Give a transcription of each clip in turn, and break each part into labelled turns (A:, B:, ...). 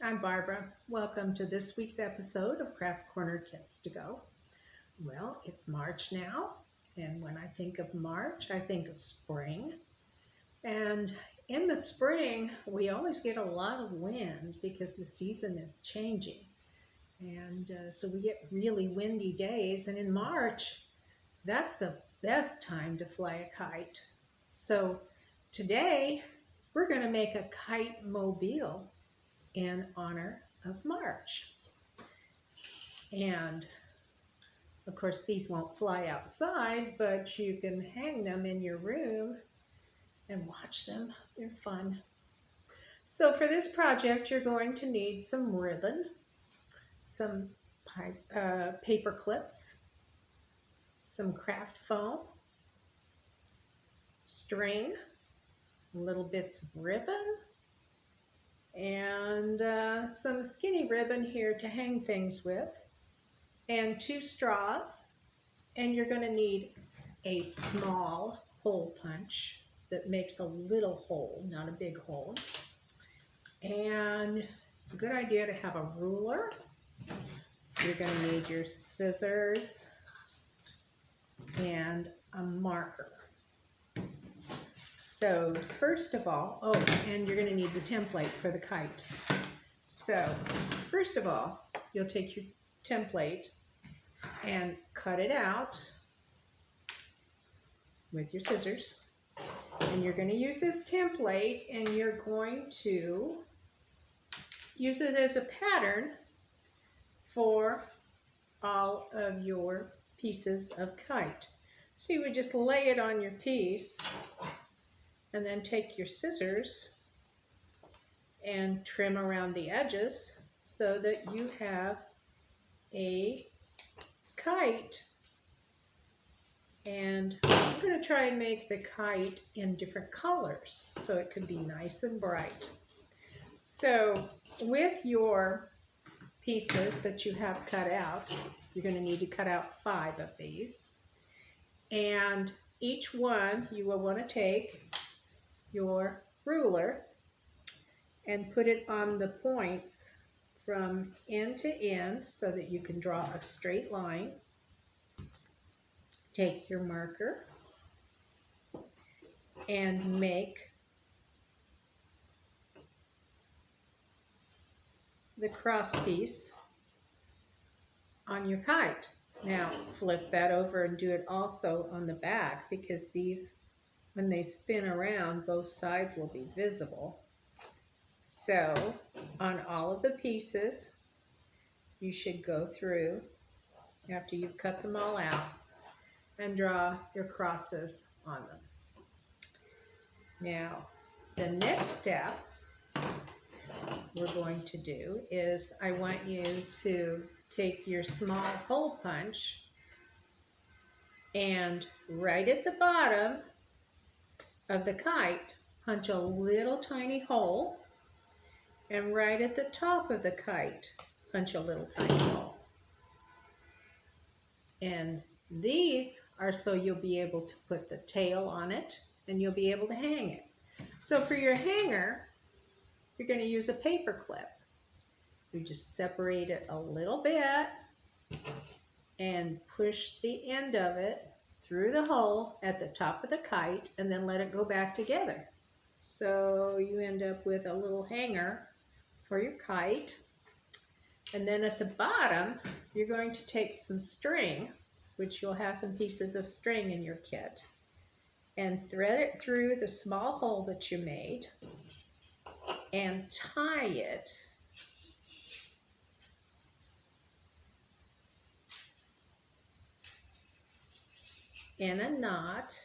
A: I'm Barbara. Welcome to this week's episode of Craft Corner Kits to Go. Well, it's March now, and when I think of March, I think of spring. And in the spring, we always get a lot of wind because the season is changing. And so we get really windy days. And in March, that's the best time to fly a kite. So today, we're going to make a kite mobile in honor of March. And of course, these won't fly outside, but you can hang them in your room and watch them. They're fun. So for this project, you're going to need some ribbon, some paper clips, some craft foam, string, little bits of ribbon, and some skinny ribbon here to hang things with, and 2 straws. And you're going to need a small hole punch that makes a little hole, not a big hole. And it's a good idea to have a ruler. You're going to need your scissors and a marker. So first of all, and you're going to need the template for the kite. So first of all, you'll take your template and cut it out with your scissors. And you're going to use this template and you're going to use it as a pattern for all of your pieces of kite. So you would just lay it on your piece and then take your scissors and trim around the edges so that you have a kite. And I'm going to try and make the kite in different colors so it could be nice and bright. So with your pieces that you have cut out, you're going to need to cut out 5 of these. And each one you will want to take your ruler and put it on the points from end to end so that you can draw a straight line. Take your marker and make the cross piece on your kite. Now flip that over and do it also on the back, because these, when they spin around, both sides will be visible. So on all of the pieces, you should go through after you've cut them all out and draw your crosses on them. Now, the next step we're going to do is I want you to take your small hole punch and right at the bottom of the kite, punch a little tiny hole, and right at the top of the kite, punch a little tiny hole. And these are so you'll be able to put the tail on it and you'll be able to hang it. So for your hanger, you're going to use a paper clip. You just separate it a little bit and push the end of it through the hole at the top of the kite and then let it go back together. So you end up with a little hanger for your kite. And then at the bottom, you're going to take some string, which you'll have some pieces of string in your kit, and thread it through the small hole that you made and tie it in a knot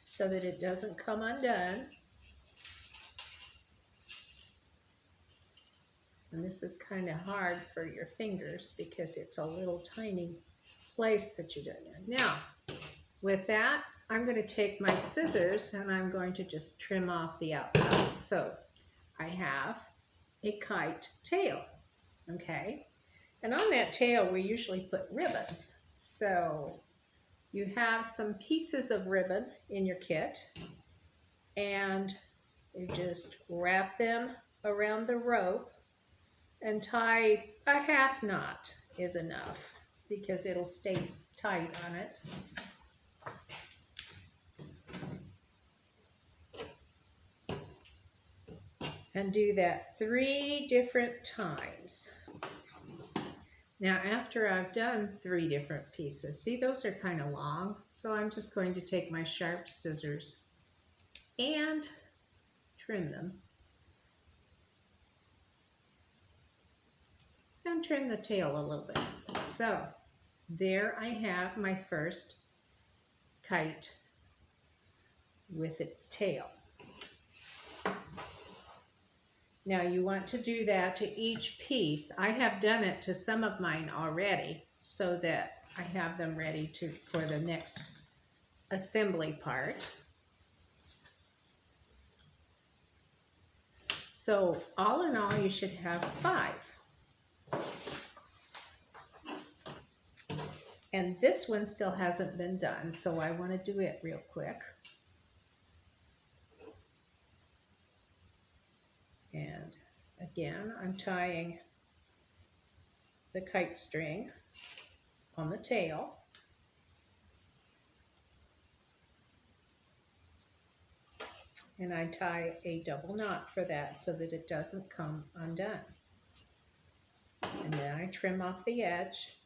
A: so that it doesn't come undone. And this is kind of hard for your fingers because it's a little tiny place that you're doing it. Now, with that, I'm going to take my scissors and I'm going to just trim off the outside. So I have a kite tail, okay? And on that tail, we usually put ribbons. So you have some pieces of ribbon in your kit and you just wrap them around the rope and tie a half knot is enough because it'll stay tight on it. And do that 3 different times. Now after I've done 3 different pieces, see those are kind of long, so I'm just going to take my sharp scissors and trim them. And trim the tail a little bit. So there I have my first kite with its tail. Now you want to do that to each piece. I have done it to some of mine already so that I have them ready for the next assembly part. So all in all, you should have 5. And this one still hasn't been done, so I want to do it real quick. And again, I'm tying the kite string on the tail. And I tie a double knot for that so that it doesn't come undone. And then I trim off the edge.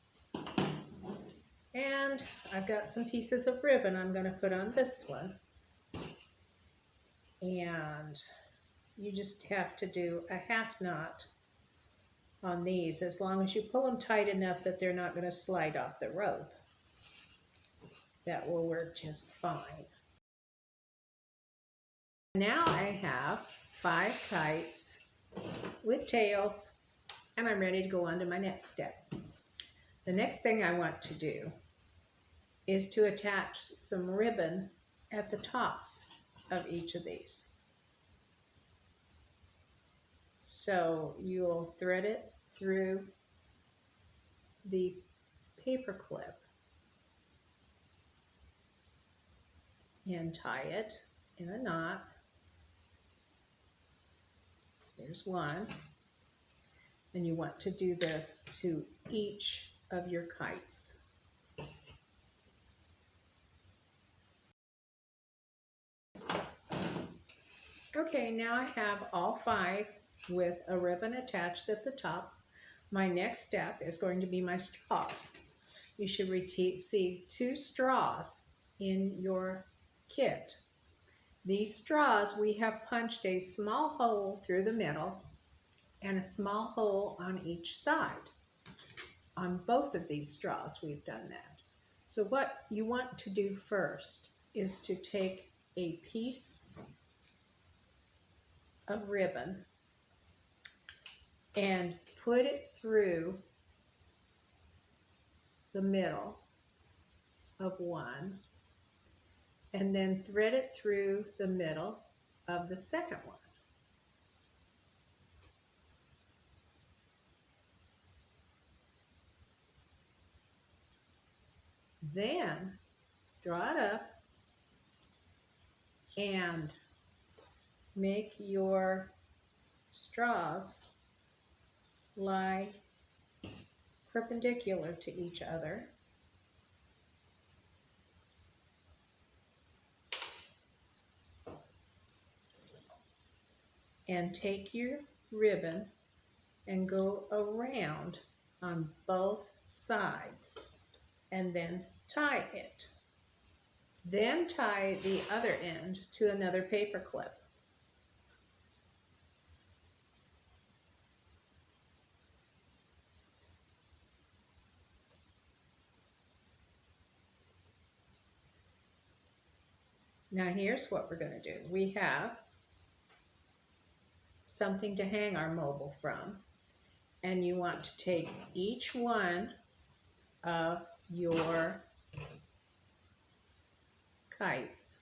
A: And I've got some pieces of ribbon I'm going to put on this one. And you just have to do a half knot on these as long as you pull them tight enough that they're not going to slide off the rope. That will work just fine. Now I have 5 kites with tails, and I'm ready to go on to my next step. The next thing I want to do is to attach some ribbon at the tops of each of these. So you'll thread it through the paper clip and tie it in a knot. There's one. And you want to do this to each of your kites. Okay, now I have all 5 with a ribbon attached at the top. My next step is going to be my straws. You should receive 2 straws in your kit. These straws, we have punched a small hole through the middle and a small hole on each side. On both of these straws, we've done that. So what you want to do first is to take a piece of ribbon and put it through the middle of one, and then thread it through the middle of the second one. Then draw it up and make your straws lie perpendicular to each other. And take your ribbon and go around on both sides and then tie it. Then tie the other end to another paper clip. Now here's what we're going to do. We have something to hang our mobile from, and you want to take each one of your kites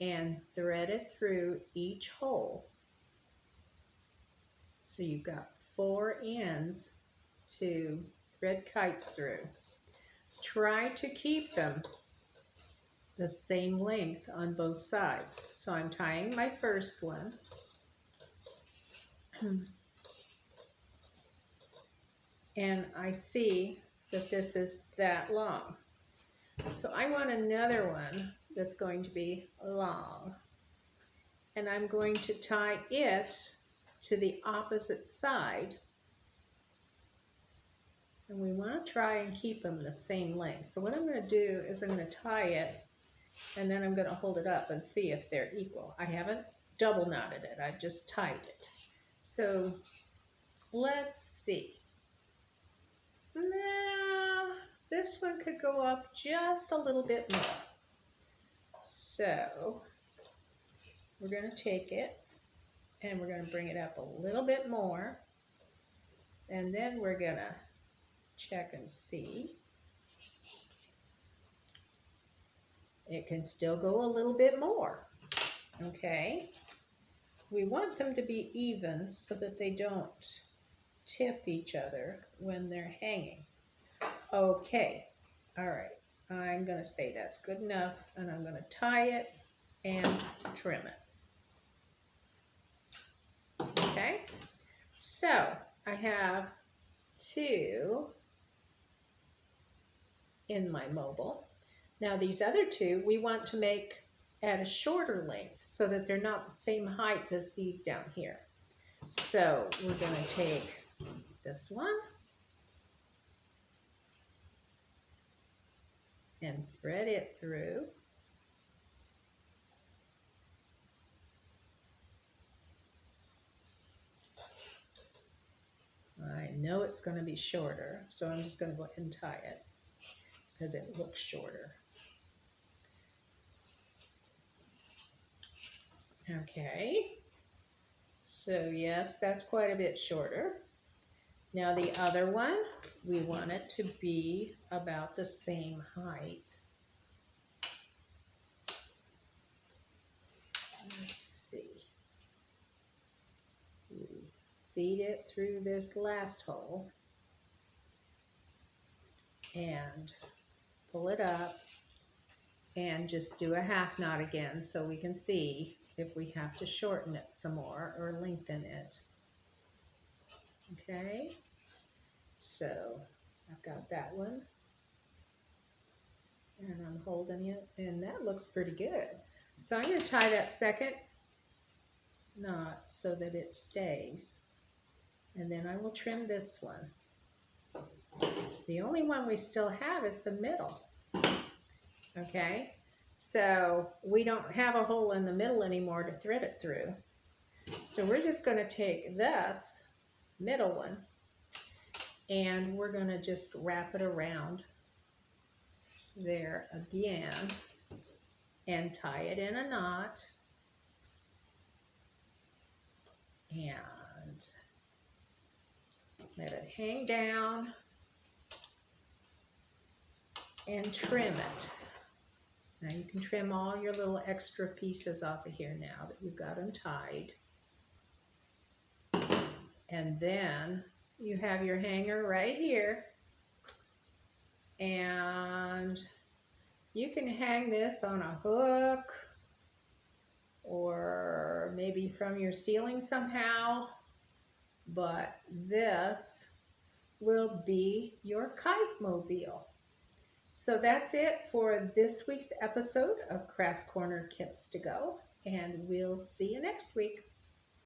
A: and thread it through each hole. So you've got 4 ends to thread kites through. Try to keep them the same length on both sides. So I'm tying my first one and I see that this is that long. So I want another one that's going to be long. And I'm going to tie it to the opposite side. And we want to try and keep them the same length. So what I'm going to do is I'm going to tie it, and then I'm going to hold it up and see if they're equal. I haven't double knotted it, I've just tied it. So let's see. Now, this one could go up just a little bit more. So we're going to take it and we're going to bring it up a little bit more. And then we're going to check and see. It can still go a little bit more. Okay. We want them to be even so that they don't tip each other when they're hanging. Okay. All right. I'm going to say that's good enough, and I'm going to tie it and trim it. Okay. So I have 2 in my mobile. Now these other 2 we want to make at a shorter length so that they're not the same height as these down here. So we're going to take this one and thread it through. I know it's going to be shorter, so I'm just going to go ahead and tie it because it looks shorter. Okay, so yes, that's quite a bit shorter. Now the other one, we want it to be about the same height. Let's see. Feed it through this last hole and pull it up and just do a half knot again so we can see if we have to shorten it some more or lengthen it. Okay, so I've got that one and I'm holding it, and that looks pretty good. So I'm going to tie that second knot so that it stays, and then I will trim this one. The only one we still have is the middle. Okay, so we don't have a hole in the middle anymore to thread it through. So we're just going to take this middle one and we're going to just wrap it around there again and tie it in a knot and let it hang down and trim it. Now you can trim all your little extra pieces off of here now that you've got them tied. And then you have your hanger right here, and you can hang this on a hook or maybe from your ceiling somehow, but this will be your Kite Mobile. So that's it for this week's episode of Craft Corner Kits to Go, and we'll see you next week.